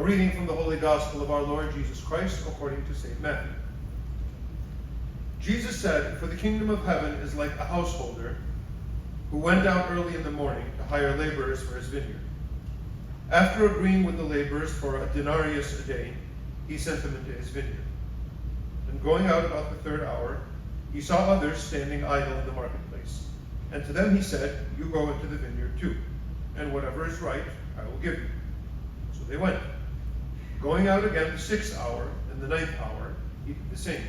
A reading from the Holy Gospel of our Lord Jesus Christ according to St. Matthew. Jesus said, "For the kingdom of heaven is like a householder who went out early in the morning to hire laborers for his vineyard. After agreeing with the laborers for a denarius a day, he sent them into his vineyard. And going out about the third hour, he saw others standing idle in the marketplace. And to them he said, 'You go into the vineyard too, and whatever is right I will give you.' So they went. Going out again the 6th hour and the 9th hour, he did the same.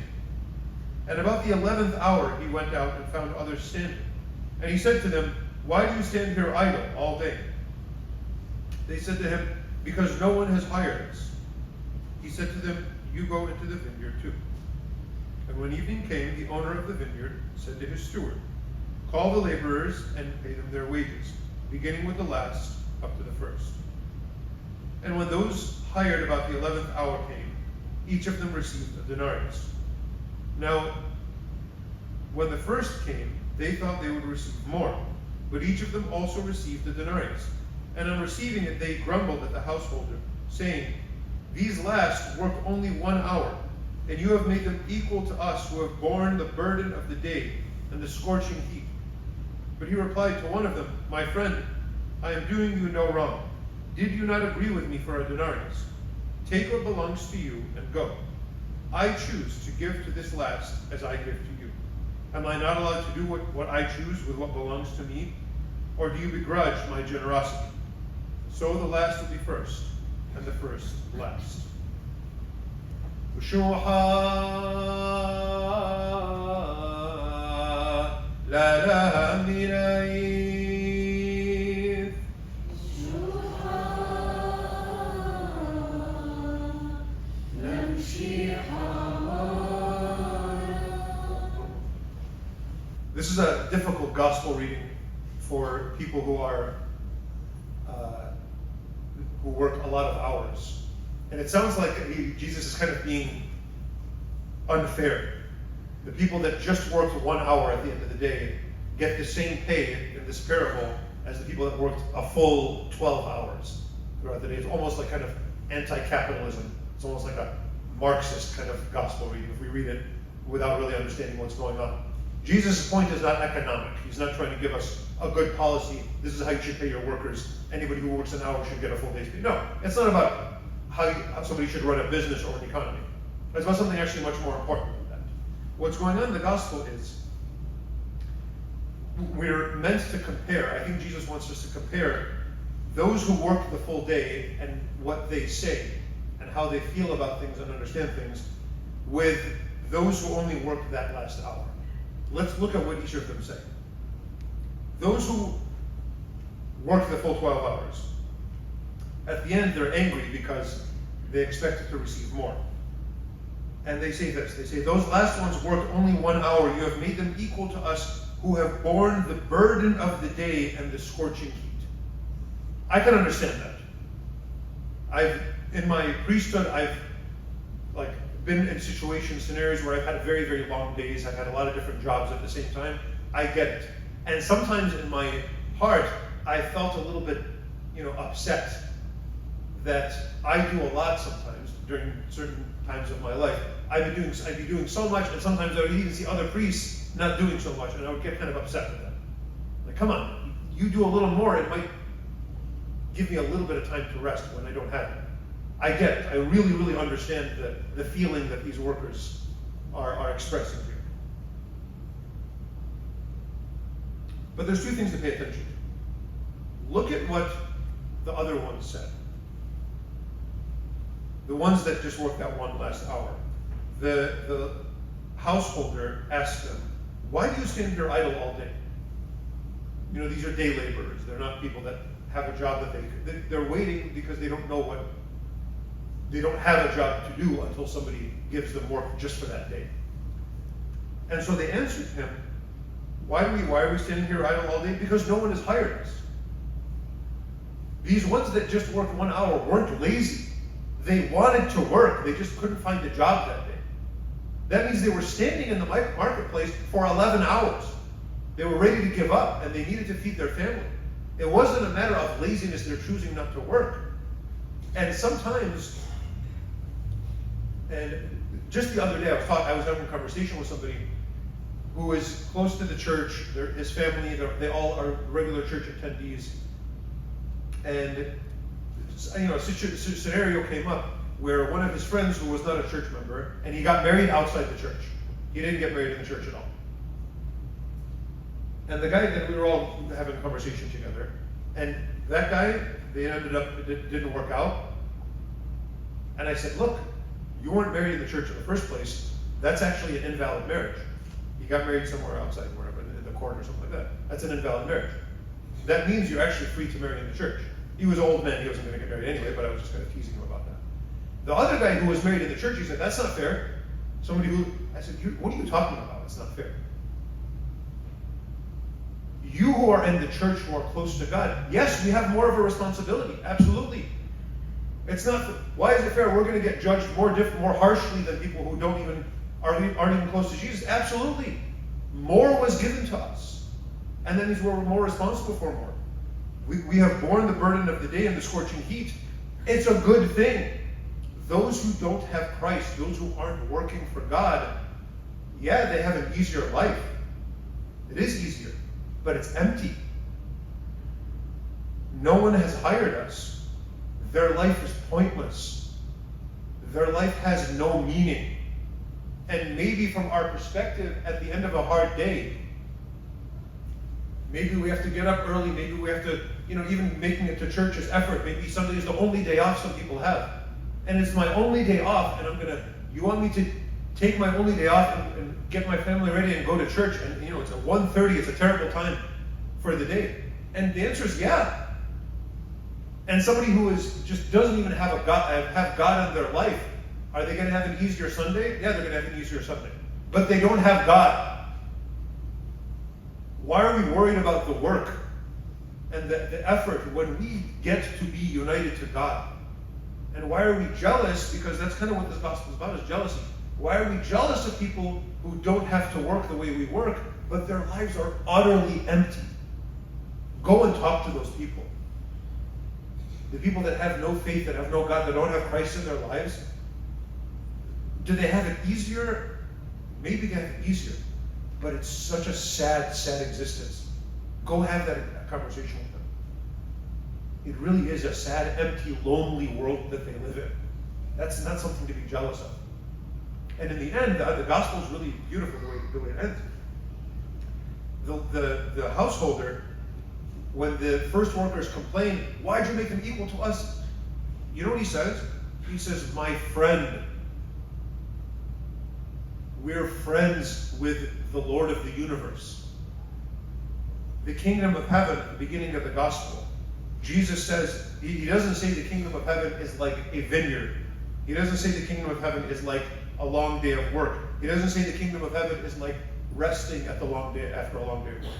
And about the 11th hour he went out and found others standing. And he said to them, 'Why do you stand here idle all day?' They said to him, 'Because no one has hired us.' He said to them, 'You go into the vineyard too.' And when evening came, the owner of the vineyard said to his steward, 'Call the laborers and pay them their wages, beginning with the last up to the first.' And when those hired about the 11th hour came, each of them received a denarius. Now, when the first came, they thought they would receive more, but each of them also received a denarius. And on receiving it, they grumbled at the householder, saying, 'These last worked only 1 hour, and you have made them equal to us who have borne the burden of the day and the scorching heat.' But he replied to one of them, 'My friend, I am doing you no wrong. Did you not agree with me for a denarius? Take what belongs to you and go. I choose to give to this last as I give to you. Am I not allowed to do what I choose with what belongs to me? Or do you begrudge my generosity? So the last will be first, and the first last." This is a difficult gospel reading for people who work a lot of hours. And it sounds like Jesus is kind of being unfair. The people that just worked 1 hour at the end of the day get the same pay in this parable as the people that worked a full 12 hours throughout the day. It's almost like kind of anti-capitalism. It's almost like a Marxist kind of gospel reading if we read it without really understanding what's going on. Jesus' point is not economic. He's not trying to give us a good policy. This is how you should pay your workers. Anybody who works an hour should get a full day's pay. No, it's not about how somebody should run a business or an economy. It's about something actually much more important than that. What's going on in the gospel is we're meant to compare. I think Jesus wants us to compare those who work the full day and what they say and how they feel about things and understand things with those who only work that last hour. Let's look at what each of them say. Those who work the full 12 hours, at the end they're angry because they expected to receive more. And they say this, they say, "Those last ones worked only 1 hour. You have made them equal to us who have borne the burden of the day and the scorching heat." I can understand that. In my priesthood, I've been in scenarios where I've had very, very long days. I've had a lot of different jobs at the same time. I get it. And sometimes in my heart, I felt a little bit, upset that I do a lot sometimes during certain times of my life. I'd be doing so much, and sometimes I would even see other priests not doing so much, and I would get kind of upset with them. Like, come on, you do a little more, it might give me a little bit of time to rest when I don't have it. I get it. I really, really understand the feeling that these workers are expressing here. But there's two things to pay attention to. Look at what the other ones said. The ones that just worked that one last hour. The householder asked them, "Why do you stand here idle all day?" These are day laborers. They're not people that have a job that they're waiting because they don't have a job to do until somebody gives them work just for that day. And so they answered him, why are we standing here idle all day? Because no one has hired us. These ones that just worked 1 hour weren't lazy. They wanted to work. They just couldn't find a job that day. That means they were standing in the marketplace for 11 hours. They were ready to give up, and they needed to feed their family. It wasn't a matter of laziness, they're choosing not to work. And sometimes, and just the other day I was having a conversation with somebody who is close to the church. His family, they all are regular church attendees. And a scenario came up where one of his friends who was not a church member, and he got married outside the church. He didn't get married in the church at all. And the guy that we were all having a conversation together, and that guy, it didn't work out. And I said, look, you weren't married in the church in the first place. That's actually an invalid marriage. You got married somewhere outside, wherever, in the court or something like that. That's an invalid marriage. That means you're actually free to marry in the church. He was an old man, he wasn't going to get married anyway, but I was just kind of teasing him about that. The other guy who was married in the church, he said, that's not fair. I said, what are you talking about? It's not fair. You who are in the church, who are close to God, yes, we have more of a responsibility, absolutely. It's not, why is it fair? We're going to get judged more harshly than people who aren't even close to Jesus. Absolutely. More was given to us. And that means we're more responsible for more. We have borne the burden of the day and the scorching heat. It's a good thing. Those who don't have Christ, those who aren't working for God, yeah, they have an easier life. It is easier, but it's empty. No one has hired us. Their life is pointless. Their life has no meaning. And maybe from our perspective, at the end of a hard day, maybe we have to get up early, maybe we have to, even making it to church is effort. Maybe Sunday is the only day off some people have. And it's my only day off, and you want me to take my only day off and get my family ready and go to church, and it's at 1:30, it's a terrible time for the day. And the answer is yeah. And somebody who just doesn't even have God in their life, are they going to have an easier Sunday? Yeah, they're going to have an easier Sunday. But they don't have God. Why are we worried about the work and the effort when we get to be united to God? And why are we jealous? Because that's kind of what this gospel is about, is jealousy. Why are we jealous of people who don't have to work the way we work, but their lives are utterly empty? Go and talk to those people. The people that have no faith, that have no God, that don't have Christ in their lives. Do they have it easier? Maybe they have it easier. But it's such a sad, sad existence. Go have that conversation with them. It really is a sad, empty, lonely world that they live in. That's not something to be jealous of. And in the end, the gospel is really beautiful the way it ends. The householder, when the first workers complain, why'd you make them equal to us? You know what he says? He says, my friend. We're friends with the Lord of the universe. The kingdom of heaven, at the beginning of the gospel, Jesus says, he doesn't say the kingdom of heaven is like a vineyard. He doesn't say the kingdom of heaven is like a long day of work. He doesn't say the kingdom of heaven is like resting after a long day of work.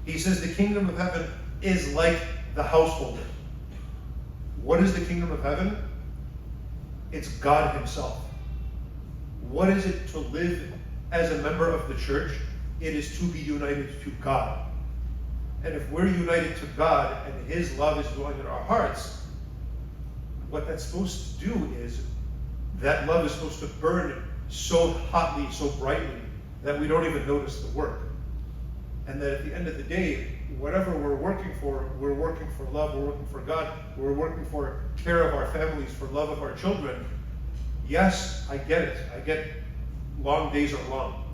He says the kingdom of heaven is like the householder. What is the kingdom of heaven? It's God himself. What is it to live as a member of the church? It is to be united to God. And if we're united to God and his love is dwelling in our hearts, what that's supposed to do is that love is supposed to burn so hotly, so brightly, that we don't even notice the work. And that at the end of the day, whatever we're working for love, we're working for God, we're working for care of our families, for love of our children. Yes, I get it. I get long days are long.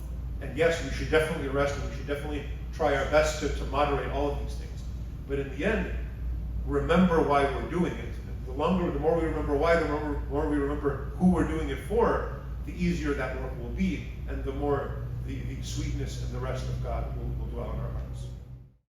And yes, we should definitely rest, and we should definitely try our best to moderate all of these things. But in the end, remember why we're doing it. The more we remember why, the more we remember who we're doing it for, the easier that work will be, and the more the sweetness and the rest of God will dwell in our hearts.